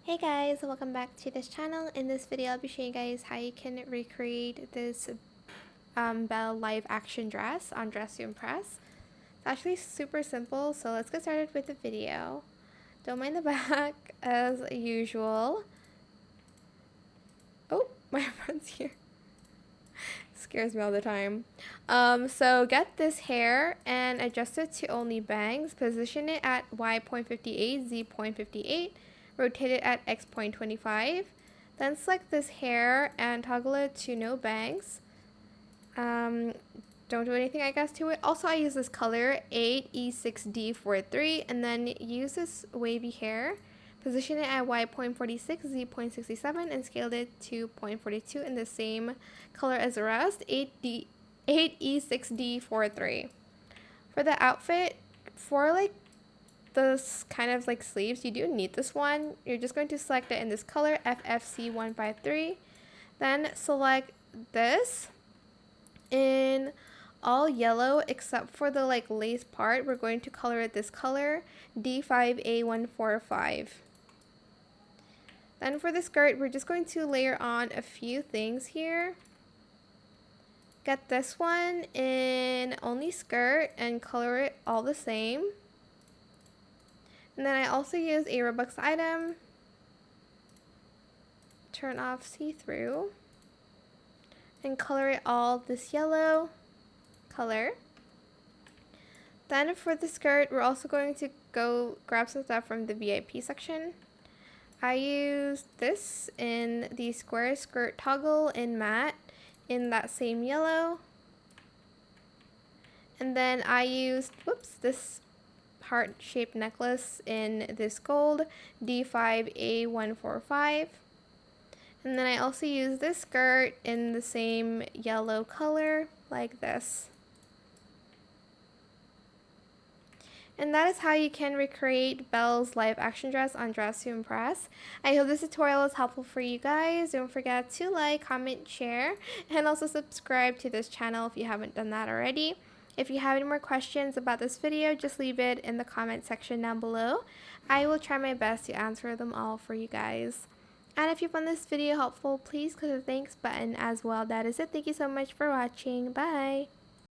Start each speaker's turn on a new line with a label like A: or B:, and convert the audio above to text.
A: Hey guys, welcome back to this channel. In this video, I'll be showing you guys how you can recreate this Belle live action dress on Dress to Impress. It's actually super simple, so let's get started with the video. Don't mind the back as usual. Oh, my friend's here. Scares me all the time. So get this hair and adjust it to only bangs. Position it at Y.58, Z.58. Rotate it at X.25. Then select this hair and toggle it to no bangs. Don't do anything, I guess, to it. Also, I use this color 8E6D43 and then use this wavy hair. Position it at Y.46, Z.67 and scaled it to 0.42 in the same color as the rest, 8E6D43. For the outfit, for like this kind of like sleeves, you do need this one. You're just going to select it in this color, FFC153. Then select this in all yellow except for the like lace part. We're going to color it this color, D5A145. Then for the skirt, we're just going to layer on a few things here. Get this one in only skirt and color it all the same. And then I also use a Roblox item. Turn off see-through. And color it all this yellow color. Then for the skirt, we're also going to go grab some stuff from the VIP section. I used this in the square skirt toggle in matte in that same yellow. And then I used, this heart-shaped necklace in this gold, D5A145. And then I also used this skirt in the same yellow color, like this. And that is how you can recreate Belle's live action dress on Dress to Impress. I hope this tutorial was helpful for you guys. Don't forget to like, comment, share, and also subscribe to this channel if you haven't done that already. If you have any more questions about this video, just leave it in the comment section down below. I will try my best to answer them all for you guys. And if you found this video helpful, please click the thanks button as well. That is it. Thank you so much for watching. Bye!